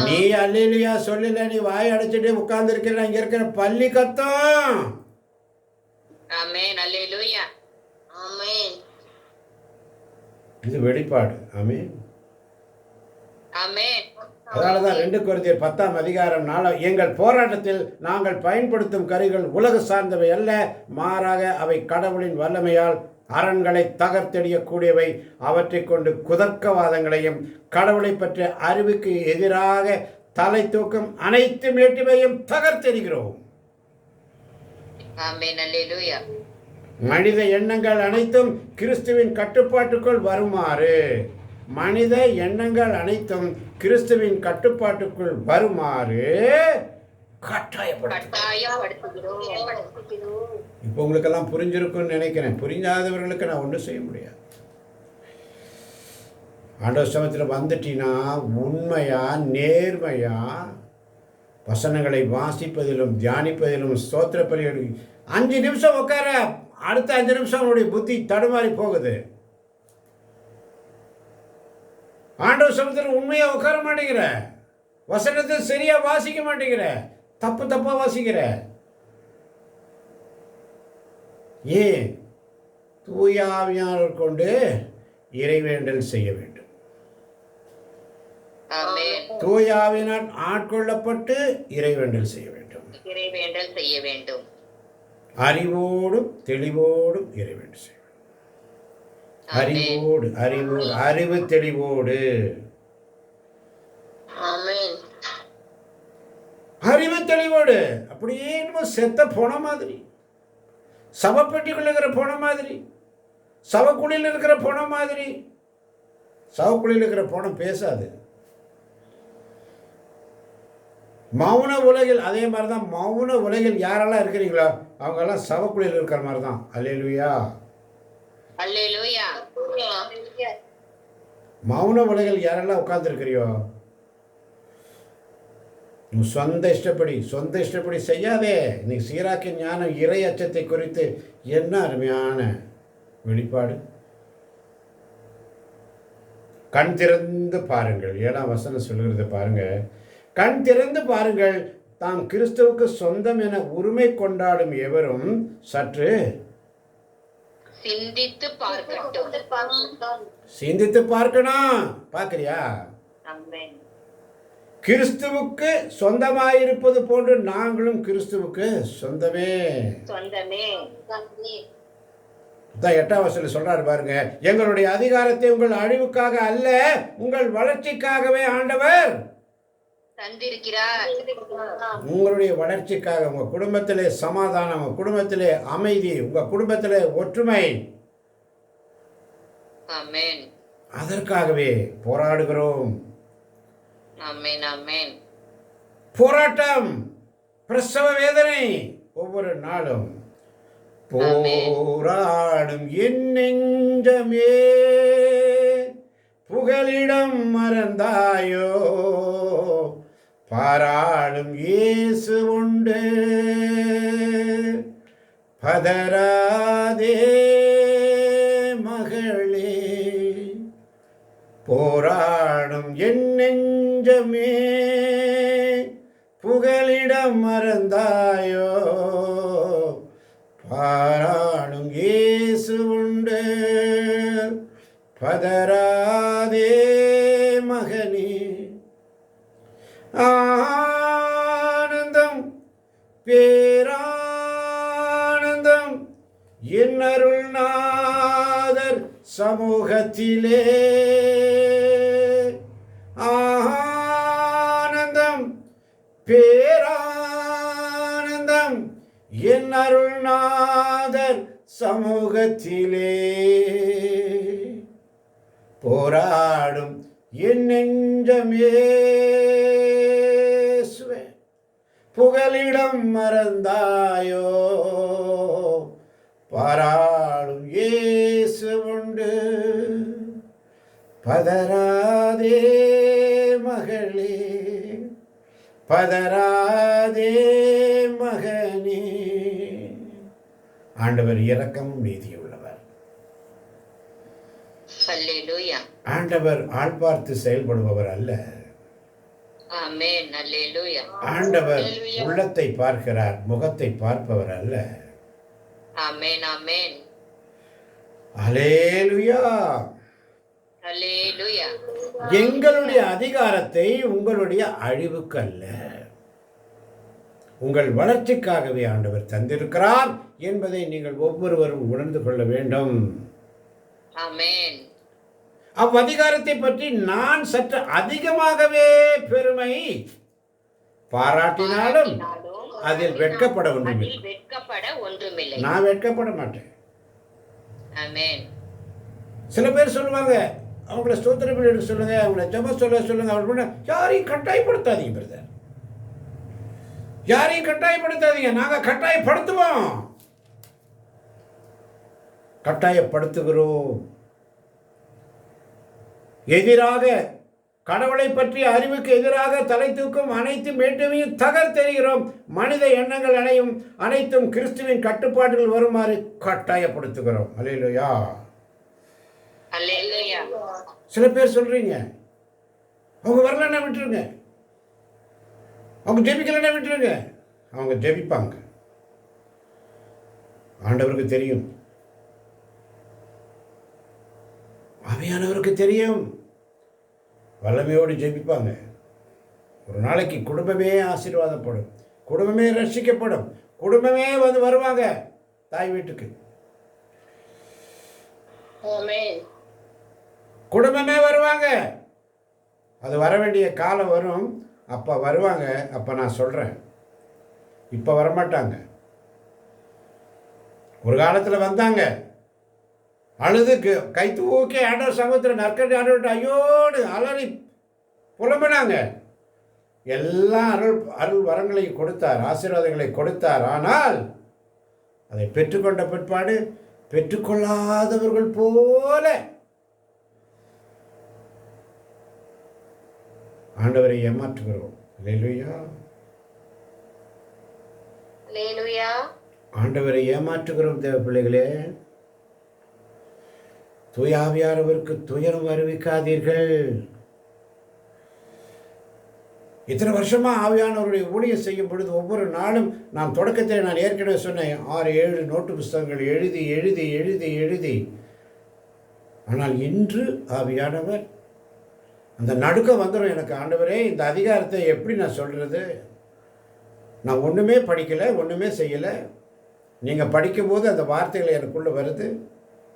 நீ அல்லேலூயா சொல்லல, நீ வாய் அடைச்சிட்டு உட்கார்ந்து இருக்கிற, இங்க இருக்கிற பள்ளி கத்தும். இது வெளிப்பாடு. ஆமென். அதனாலதான் 2 கொரிந்தியர் 10ஆம் அதிகாரம் 4, எங்கள் போராட்டத்தில் நாங்கள் பயன்படுத்தும் கருவிகள் உலக சார்ந்தவை அல்ல, மாறாக அவை கடவுளின் வல்லமையால் அரண்களை தகர்த்தெறியக்கூடியவை. அவற்றை கொண்டு குதர்க்கவாதங்களையும் கடவுளை பற்றிய அறிவுக்கு எதிராக தலை தூக்கும் அனைத்து மேட்டுமையும் தகர்த்தெறிகிறோம். மனித எண்ணங்கள் அனைத்தும் கிறிஸ்துவின் கட்டுப்பாட்டுக்குள் வருமாறு, மனித எண்ணங்கள் அனைத்தும் கிறிஸ்துவின் கட்டுப்பாட்டுக்குள் வருமாறு கட்டாயப்படுத்துகிறோம். இப்போ உங்களுக்கெல்லாம் புரிஞ்சிருக்கும்னு நினைக்கிறேன். புரிஞ்சாதவர்களுக்கு நான் ஒன்றும் செய்ய முடியாது. ஆண்டவர் சமயத்தில் வந்துட்டீங்கன்னா உண்மையா நேர்மையா வசனங்களை வாசிப்பதிலும் தியானிப்பதிலும் ஸ்தோத்திர பலிகள் 5 நிமிஷம் உட்கார, அடுத்த 5 நிமிஷம் அவனுடைய புத்தி தடுமாறி போகுது. ஆண்டவர் சமயத்தில் உண்மையா உட்கார மாட்டேங்கிற, வசனத்தை சரியா வாசிக்க மாட்டேங்கிற, தப்பா வாசிக்கிற. ஏன்? தூய ஆவியானவர் கொண்டு இறைவேண்டல் செய்ய வேண்டும். தூய ஆவியினால் ஆட்கொள்ளப்பட்டு இறைவேண்டல் செய்ய வேண்டும். அறிவோடும் தெளிவோடும் இறைவேண்டல் செய்ய வேண்டும். அறிவு தெளிவோடு. அறிவு தெளிவோடு. அப்படியே என்னமோ செத்த போன மாதிரி, சவப்பெட்டிக்குள்ள இருக்கிற போன மாதிரி, சவக்குழியில் இருக்கிற போன மாதிரி. சவக்குழியில் இருக்கிற போனம் பேசாது. மௌன உலகில் அதே மாதிரி தான். மௌன உலகில் யாரெல்லாம் இருக்கிறீங்களோ அவங்கெல்லாம் சவக்குழியில் இருக்கிற மாதிரி தான். அல்லேலூயா. மௌன உலகில் யாரெல்லாம் உட்கார்ந்து இருக்கிறியோ, சொந்த இஷ்டப்படி செய்யாதே. இன்னைக்கு சீராக்கின் ஞானம் இறை அச்சத்தை குறித்து என்ன அருமையான வெளிப்பாடு. கண் திறந்து பாருங்கள். 7ஆம் வசனம் சொல்கிறது பாருங்க. கண் திறந்து பாருங்கள், தாம் கிறிஸ்துவுக்கு சொந்தம் என உரிமை கொண்டாடும் எவரும் சற்று சிந்தித்து பார்க்கணும். பார்க்கறியா? கிறிஸ்துவுக்கு சொந்தமாயிருப்பது போன்று நாங்களும் கிறிஸ்துவுக்கு சொந்தமே. 8ஆம் வசனம் சொல்றாரு பாருங்க. எங்களுடைய அதிகாரத்தை உங்கள் அழிவுக்காக அல்ல, உங்கள் வளர்ச்சிக்காகவே ஆண்டவர் தந்திருக்கிறார். உங்களுடைய வளர்ச்சிக்காக, உங்க குடும்பத்திலே சமாதானம், உங்க குடும்பத்திலே அமைதி, உங்க குடும்பத்திலே ஒற்றுமை, அதற்காகவே போராடுகிறோம். போராட்டம், பிரசவ வேதனை ஒவ்வொரு நாளும். போராடும் என் நெஞ்சமே புகலிடம் மறந்தாயோ, பாராளும் இயேசு உண்டு பதராதே மகளே. போராடும் என் நெஞ்சமே புகலிடம் மறந்தாயோ, பாராளும் இயேசு உண்டு, பதறாதே மகனே. ஆனந்தம் பேரானந்தம் என் அருள்நாதர் சமூகத்திலே. ஆனந்தம் பேரானந்தம் என் அருள்நாதர் சமூகத்திலே. போராடும் என் நெஞ்சம் இயேசுவே, புகலிடம் மறந்தாயோ, பாராளும் இயேசு உண்டு, பதறாதே மகளே, பதறாதே மகனே. ஆண்டவர் இரக்கமும் நீதியுள்ளவர். அல்லேலூயா. ஆண்டவர் ஆள் பார்த்து செயல்படுபவர் அல்ல. ஆமென். அல்லேலூயா. ஆண்டவர் உள்ளத்தை பார்க்கிறார், முகத்தை பார்ப்பவர் அல்ல. ஆமென். ஆமென். அல்லேலூயா. அல்லேலூயா. எங்களுடைய அதிகாரத்தை உங்களுடைய அழிவுக்கு அல்ல, உங்கள் வளர்ச்சிக்காகவே ஆண்டவர் தந்திருக்கிறார் என்பதை நீங்கள் ஒவ்வொருவரும் உணர்ந்து கொள்ள வேண்டும். ஆமென். அவ்வதிகாரத்தை பற்றி நான் சற்று அதிகமாகவே பெருமை பாராட்டினாலும் அதில் வெட்கப்பட ஒன்றுமில்லை. வெட்கப்பட ஒன்றுமில்லை. நான் வெட்கப்பட மாட்டேன். ஆமென். சில பேர் சொல்லுவாங்க, அவங்கள ஸ்தோத்திரம் பண்ணி சொல்லுங்க, அவங்கள ஜெபம் சொல்ல சொல்லுங்க, அவள் பண்ண. யாரையும் கட்டாயப்படுத்தாதீங்க பிரதர், யாரையும் கட்டாயப்படுத்தாதீங்க. நாங்கள் கட்டாயப்படுத்துவோம், கட்டாயப்படுத்துகிறோம். எதிராக கடவுளை பற்றிய அறிவுக்கு எதிராக தலை தூக்கும் அனைத்து மேட்டுமையும் தகர்த்தெறிகிறோம். மனித எண்ணங்கள் அனைத்தும் கிறிஸ்துவின் கட்டுப்பாட்டில் வருமாறு கட்டாயப்படுத்துகிறோம். அல்லேலூயா. அல்லேலூயா. சில பேர் சொல்றீங்க, அவங்க வரலன்னா விட்டுருங்க, அவங்க ஜெபிக்கலன்னா விட்டுருங்க. அவங்க ஜெபிப்பாங்க. ஆண்டவருக்கு தெரியும், ஆவியானவருக்கு தெரியும். வல்லமையோடு ஜெபிப்பாங்க. ஒரு நாளைக்கு குடும்பமே ஆசீர்வாதப்படும், குடும்பமே ரட்சிக்கப்படும், குடும்பமே வருவாங்க தாய் வீட்டுக்கு. குடும்பமே வருவாங்க. அது வர வேண்டிய காலம் வரும், அப்போ வருவாங்க. அப்போ நான் சொல்கிறேன், இப்போ வரமாட்டாங்க. ஒரு காலத்தில் வந்தாங்க, அழுது கை தூக்கி ஆண்டவர் சமூகத்தில் நற்கடி ஆண்டவர்கிட்ட ஐயோடு அலறி புலம்பினாங்க. எல்லா அருள் வரங்களை கொடுத்தார், ஆசீர்வாதங்களை கொடுத்தார். ஆனால் அதை பெற்றுக்கொண்ட பிற்பாடு பெற்றுக்கொள்ளாதவர்கள் போல ஆண்டவரை ஏமாற்றுகிறோம். அல்லேலூயா. அல்லேலூயா. ஆண்டவரை ஏமாற்றுகிறோம் தேவ பிள்ளைகளே. தூய ஆவியானவருக்கு துயரம் அறிவிக்காதீர்கள். இத்தனை வருஷமா ஆவியானவருடைய ஊழியம் செய்யும் பொழுது ஒவ்வொரு நாளும் நான் தொடக்கத்தில் நான் ஏற்கனவே சொன்னேன், 6-7 நோட்டு புஸ்தகங்கள் எழுதி எழுதி எழுதி எழுதி. ஆனால் இன்று ஆவியானவர் அந்த நடுக்கம் வந்துடும் எனக்கு. ஆண்டவரே, இந்த அதிகாரத்தை எப்படி நான் சொல்கிறது? நான் ஒன்றுமே படிக்கலை, ஒன்றுமே செய்யலை. நீங்கள் படிக்கும்போது அந்த வார்த்தைகளை எனக்குள்ளே வருது,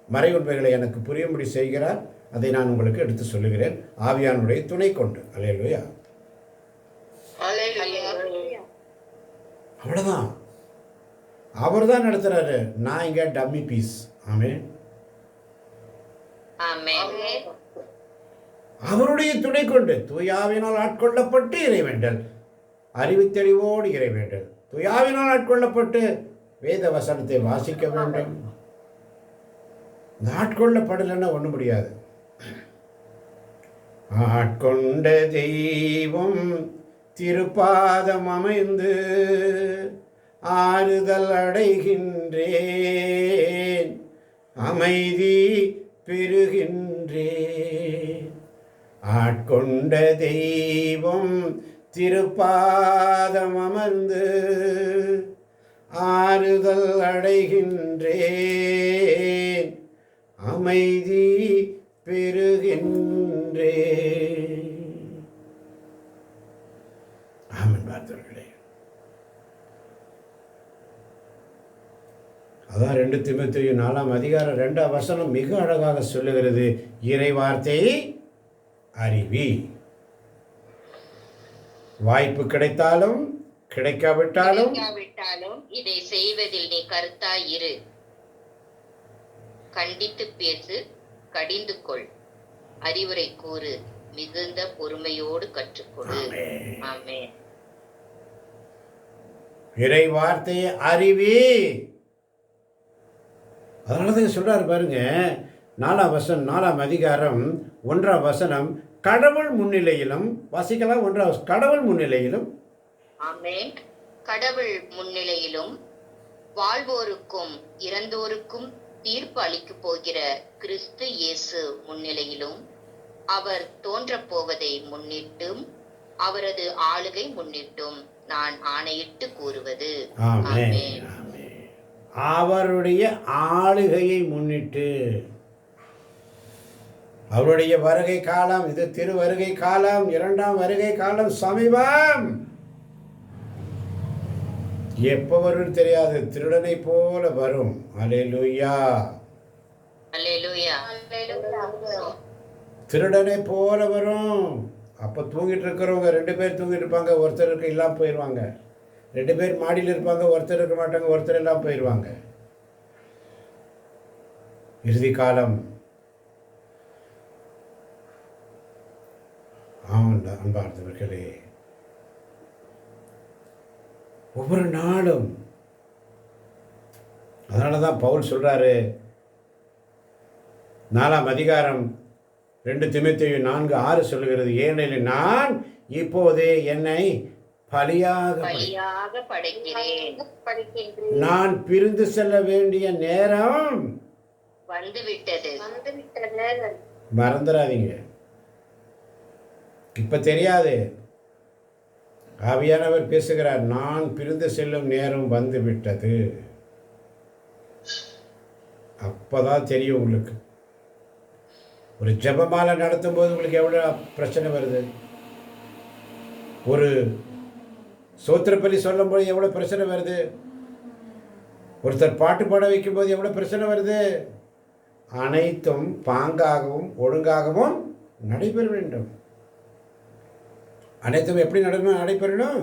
மறை உண்மைகளை எனக்கு புரியும்படி செய்கிறார். அதை நான் உங்களுக்கு எடுத்து சொல்லுகிறேன், ஆவியானுடைய துணை கொண்டு. அல்லேலூயா. அவ்வளோதான். அவர் தான் நடத்துகிறாரு, நான் இங்கே டம்மி பீஸ். ஆமென். அவருடைய துணை கொண்டு தூயாவினால் ஆட்கொள்ளப்பட்டு இறைவேண்டல், அறிவுத்தெளிவோடு இறைவேண்டல், தூயாவினால் ஆட்கொள்ளப்பட்டு வேத வசனத்தை வாசிக்க வேண்டும். இந்த ஆட்கொள்ளப்படலைன்னா ஒன்றும் முடியாது. ஆட்கொண்ட தெய்வம் திருப்பாதம் அமைந்து ஆறுதல் அடைகின்றேன், அமைதி பெறுகின்றேன். ஆட்கொண்ட தெய்வம் திருப்பாதம் அமர்ந்து ஆறுதல் அடைகின்றேன், அமைதி பெறுகின்றேன். ஆமென் பார்த்தவர்களே. அதான் 2 தீமோத்தேயு 4 அதிகாரம் 2 மிக அழகாக சொல்லுகிறது, இறை வார்த்தையை அறிவி. வாய்ப்பு கிடைத்தாலும் கிடைக்காவிட்டாலும் இதை செய்வதில் நீ கருத்தாய் இரு. கண்டித்து பேசு, கடிந்து கொள், அறிவுரை கூறு, மிகுந்த பொறுமையோடு கற்றுக்கொடு. ஆமென். இறை வார்த்தையை அறிவி. அதனாலதான் சொல்றாரு பாருங்க, 4 அதிகாரம் 1 கடவுள் முன்னிலையிலும் வாசிக்கலாம். 1 கடவுள் முன்னிலையிலும். ஆமென். கடவுள் முன்னிலையிலும் வாழ்வோருக்கும் இறந்தோருக்கும் தீர்ப்பு அளிக்கப் போகிற கிறிஸ்து இயேசு முன்னிலையிலும், அவர் தோன்றப் போவதை முன்னிட்டும் அவரது ஆளுகை முன்னிட்டும் நான் ஆணையிட்டு கூறுவது. ஆமென். அவருடைய ஆளுகையை முன்னிட்டு, அவருடைய வருகை காலம் இது, திரு வருகை காலம், 2ஆம் வருகை காலம் சமீபம். எப்ப வரும் தெரியாது, திருடனை போல வரும். அல்லேலூயா, அல்லேலூயா. திருடனை போல வரும். அப்போ தூங்கிட்டு இருக்கிறவங்க 2 பேர் தூங்கிட்டு இருப்பாங்க, ஒருத்தருக்கு இல்லாமல் போயிடுவாங்க. 2 பேர் மாடியில் இருப்பாங்க, ஒருத்தர் இருக்க மாட்டாங்க, ஒருத்தர் எல்லாம் போயிடுவாங்க. இறுதி காலம். அன்பார்ந்தவர்களே, ஒவ்வொரு நாளும் அதனால தான் பவுல் சொல்றாரு 4 அதிகாரம் 2 தீமோத்தேயு 4:6 சொல்லுகிறது, ஏனெனில் நான் இப்போதே என்னை பலியாக படைக்கிறேன். நான் பிரிந்து செல்ல வேண்டிய நேரம் வந்துவிட்டது. மறந்துடாதீங்க. இப்ப தெரியாது, ஆவியானவர் பேசுகிறார், நான் பிரிந்து செல்லும் நேரம் வந்து விட்டது. அப்பதான் தெரியும் உங்களுக்கு. ஒரு ஜெபமாலை நடத்தும் போது உங்களுக்கு எவ்வளவு பிரச்சனை வருது, ஒரு சோத்திரப்பலி சொல்லும் போது எவ்வளவு பிரச்சனை வருது, ஒருத்தர் பாட்டு பாட வைக்கும் போது எவ்வளவு பிரச்சனை வருது. அனைத்தும் பாங்காகவும் ஒழுங்காகவும் நடைபெற வேண்டும். அனைத்தும் எப்படி நடைபெறணும்?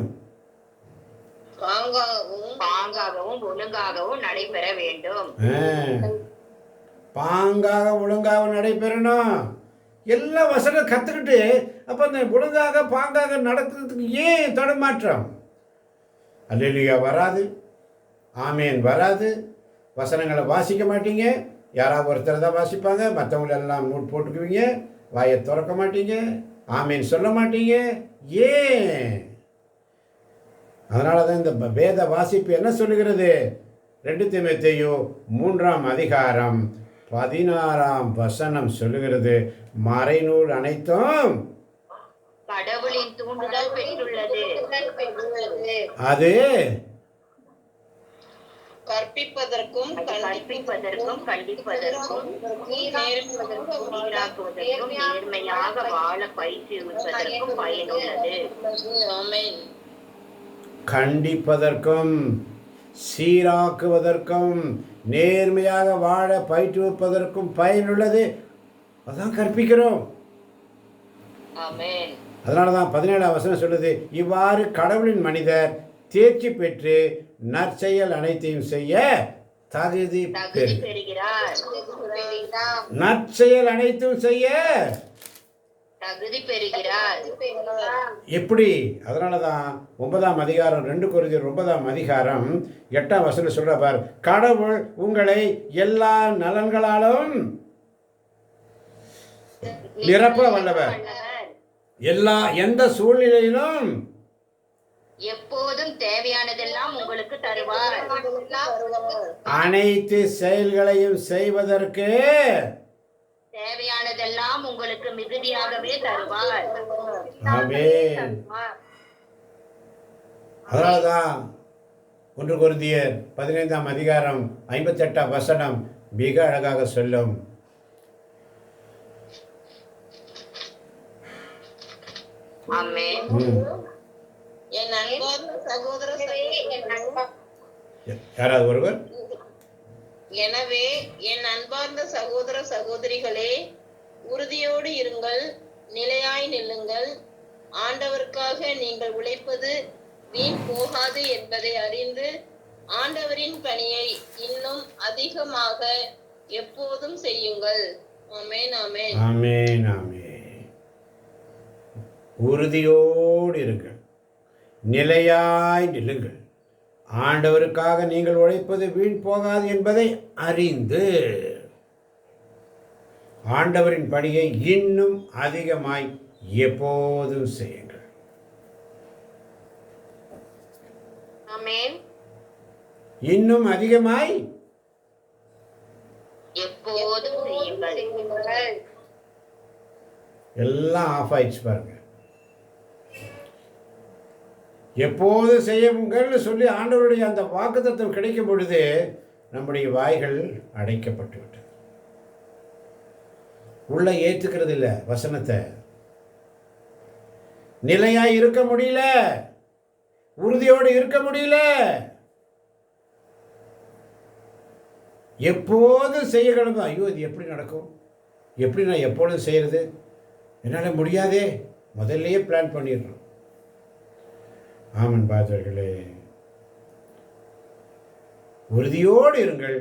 பாங்காகவும் ஒழுங்காகவும் நடைபெற வேண்டும். பாங்காக ஒழுங்காக நடைபெறணும். எல்லா வசனம் கற்றுக்கிட்டு அப்போ அந்த ஒழுங்காக பாங்காக நடக்கிறதுக்கு ஏன் தடுமாற்றம்? அல்லேலூயா வராது, ஆமேன் வராது. வசனங்களை வாசிக்க மாட்டீங்க, யாராவது ஒருத்தர் தான் வாசிப்பாங்க, மற்றவங்களெல்லாம் நோட் போட்டுக்குவீங்க, வாயை திறக்க மாட்டீங்க, ஆமேன் சொல்ல மாட்டீங்க. ஏன்? அதனால தான் இந்த வேத வாசிப்பு என்ன சொல்லுகிறது? 2 தீமோத்தேயு 3 அதிகாரம் 16 சொல்லுகிறது, மறைநூல் அனைத்தும் கடவுளின் தூண்டுதல் பெற்றுள்ளது. அது கற்பிப்பதற்கும் கண்டிப்பதற்கும் சீராக்குவதற்கும் நேர்மையாக வாழ பயிற்றுவிப்பதற்கும் பயனுள்ளது. கண்டிப்பதற்கும் சீராக்குவதற்கும் நேர்மையாக வாழ பயிற்றுவிப்பதற்கும் பயனுள்ளது. அதான் கற்பிக்கிறோம். அதனால தான் 17 சொல்லுது, இவ்வாறு கடவுளின் மனிதர் தேர்ச்சி பெற்று நற்செயல் அனைத்தையும் செய்ய தகுதி பெறுகிறார். நற்செயல் அனைத்தும் செய்ய தகுதி பெறுகிறார். எப்படி? அதனால தான் 9 அதிகாரம் 2 கொரிந்தியர் 9 அதிகாரம் 8 சொல்ற பார், கடவுள் உங்களை எல்லா நலன்களாலும் நிரப்ப வல்லவர், எந்த சூழ்நிலையிலும் எப்போதும் தேவையானதெல்லாம் உங்களுக்கு தருவார். அனைத்து செயல்களையும் செய்வதற்கு தேவையானதெல்லாம் உங்களுக்கு மிகுதியாகவே தருவார். ஆமென். அதனால தான் 1 கொரிந்தியர் 15ஆம் அதிகாரம் 58ஆம் வசனம் மிக அழகாக சொல்லும். ஆமென். என் அன்பார்ந்த சகோதர யாராவது ஒருவர் எனவே என் அன்பார்ந்த சகோதர சகோதரிகளே, உறுதியோடு இருங்கள், நிலையாய் நில்லுங்கள். ஆண்டவருக்காக நீங்கள் உழைப்பது வீண் போகாது என்பதை அறிந்து ஆண்டவரின் பணியை இன்னும் அதிகமாக எப்போதும் செய்யுங்கள். ஆமென். ஆமென். ஆமென். ஆமென். உறுதியோடு இருங்கள், நிலையாய் நில்லுங்கள். ஆண்டவருக்காக நீங்கள் உழைப்பது வீண் போகாது என்பதை அறிந்து ஆண்டவரின் பணியை இன்னும் அதிகமாய் எப்போதும் செய்யுங்கள். ஆமென். இன்னும் அதிகமாய் எப்போதும் செய்யுங்கள். எல்லாம் ஆஃப் ஆயிடுச்சு பாருங்க. எப்போது செய்யுங்கள்னு சொல்லி ஆண்டவருடைய அந்த வாக்குத்தத்தம் கிடைக்கும் பொழுது நம்முடைய வாய்கள் அடைக்கப்பட்டு விட்டது. உள்ள ஏற்றுக்கிறது இல்லை வசனத்தை. நிலையாய் இருக்க முடியல, உறுதியோடு இருக்க முடியல. எப்போதும் செய்ய கிளம்பும். ஐயோ இது எப்படி நடக்கும், எப்படி நான் எப்பொழுதும் செய்கிறது, என்னால் முடியாதே, முதல்லையே பிளான் பண்ணிடுறோம். ஆமன் பாதர்களே, உறுதியோடு இருங்கள்,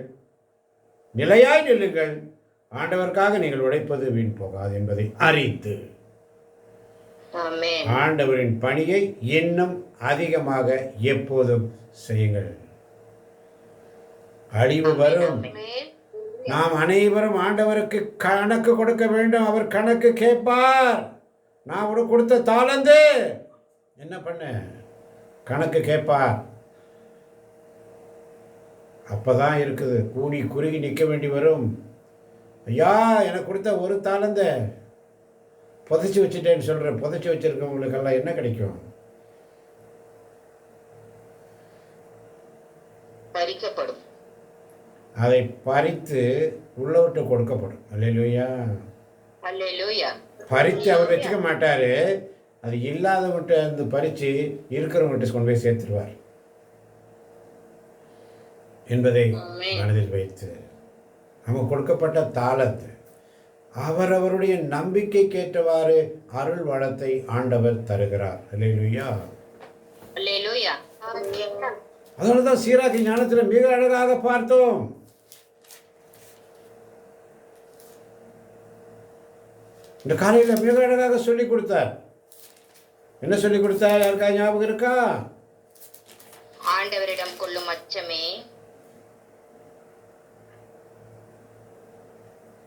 நிலையாய் நில்லுங்கள். ஆண்டவருக்காக நீங்கள் உழைப்பது வீண் போகாது என்பதை அறிந்து ஆமென். ஆண்டவரின் பணியை இன்னும் அதிகமாக எப்போதும் செய்யுங்கள். அழிவு வரும். ஆமென். நாம் அனைவரும் ஆண்டவருக்கு கணக்கு கொடுக்க வேண்டும். அவர் கணக்கு கேட்பார். நான் உனக்கு கொடுத்த தாளந்து என்ன பண்ண, கணக்கு கேட்பார். அப்பதான் இருக்குது, கூனி குறுகி நிற்க வேண்டி வரும். ஐயா எனக்கு கொடுத்த ஒரு தாளந்த புதைச்சி வச்சுட்டேன்னு சொல்கிறேன். புதைச்சி வச்சிருக்கவங்களுக்கெல்லாம் என்ன கிடைக்கும்? பறிக்கப்படும். அதை பறித்து உள்ள விட்டு கொடுக்கப்படும். அல்லேலூயா. அல்லேலூயா. பறித்து அவர் வச்சுக்க மாட்டார். அது இல்லாதவங்கிட்ட அந்த பறித்து இருக்கிறவங்ககிட்ட கொண்டு போய் சேர்த்துருவார் என்பதை மனதில் வைத்து நமக்கு கொடுக்கப்பட்ட தாளத்து அவரவருடைய நம்பிக்கைக்கேற்றவாறு அருள் வளத்தை ஆண்டவர் தருகிறார். அல்லேலூயா. அல்லேலூயா. அதனால தான் சீராக்கி ஞானத்தில் மிக அழகாக பார்த்தோம். இந்த காலையில் மிக அழகாக சொல்லிக் கொடுத்தார். என்ன சொல்லிக் கொடுத்தார்? யாருக்கா ஞாபகம் இருக்கா? ஆண்டவரிடம் கொள்ளும் அச்சமே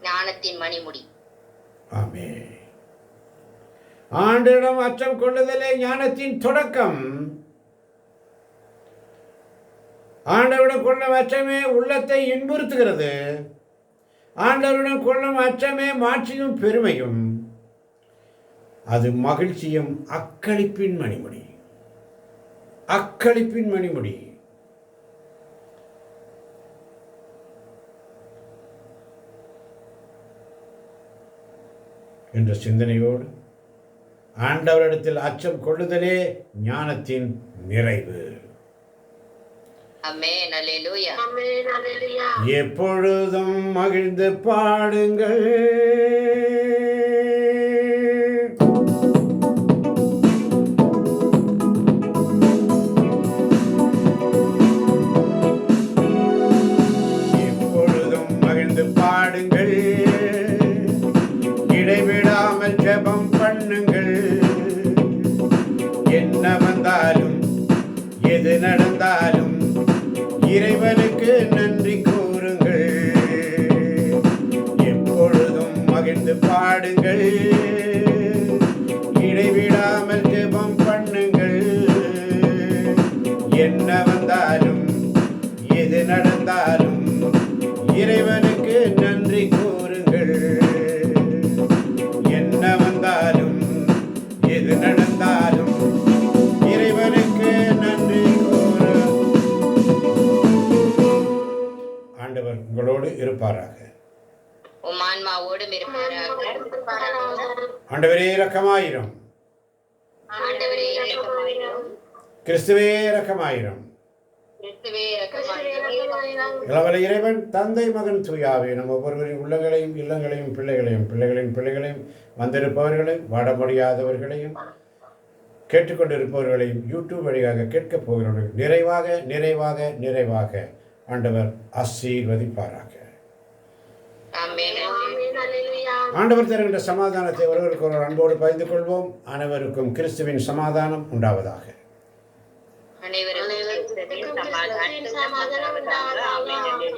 ஞானத்தின் மணிமுடி. ஆமே. ஆண்டவரிடம் அச்சம் கொள்ளுதலே ஞானத்தின் தொடக்கம். ஆண்டவரிடம் கொள்ளும் அச்சமே உள்ளத்தை இன்புறுத்துகிறது. ஆண்டவரிடம் கொள்ளும் அச்சமே மாட்சியும் பெருமையும். அது மகிழ்ச்சியும் அக்களிப்பின் மணிமுடி. அக்களிப்பின் மணிமுடி. என்ற சிந்தனையோடு ஆண்டவரிடத்தில் அச்சம் கொள்ளுதலே ஞானத்தின் நிறைவு. ஆமென். அல்லேலூயா. எப்பொழுதும் மகிழ்ந்து பாடுங்கள். எப்பொழுதும் மகிழ்ந்து பாடுங்கள். இடைவிடாமல் ஜெபம் பண்ணுங்கள். என்ன வந்தாலும் எது நடந்தாலும் இறைவனுக்கு நன்றி கூறுங்கள். எப்பொழுதும் மகிழ்ந்து பாடுங்கள். இடைவிடாமல் ஜெபம் பண்ணுங்கள். என்ன வந்தாலும் எது நடந்தாலும் இறைவனுக்கு நன்றி கூறுங்கள். என்ன வந்தாலும் எது நடந்தாலும் இறைவனுக்கு நன்றி ஆன்மாவோடும் இருப்பாராக. ஆண்டவரே இரக்கமாயிரும். ஆண்டவரே இரக்கமாயிரும். கிறிஸ்துவே இரக்கமாயிரும். கிறிஸ்துவே இரக்கமாயிரும். இளவலை இறைவன் தந்தை மகன் தூயாவே நம் ஒவ்வொருவரின் உள்ளங்களையும் இல்லங்களையும் பிள்ளைகளையும் பிள்ளைகளின் பிள்ளைகளையும் வந்திருப்பவர்களையும் வாட முடியாதவர்களையும் கேட்டுக்கொண்டிருப்பவர்களையும் யூடியூப் வழியாக கேட்கப் போகிறவர்கள் நிறைவாக நிறைவாக நிறைவாக ஆண்டவர் ஆசீர்வதிப்பாராக. ஆமென். ஆண்டவர் தருகின்ற சமாதானத்தை ஒருவருக்கு ஒரு அன்போடு பகிர்ந்து கொள்வோம். அனைவருக்கும் கிறிஸ்துவின் சமாதானம் உண்டாவதாக. அனைவருக்கும் சமாதானம் உண்டாவதாக. ஆமென்.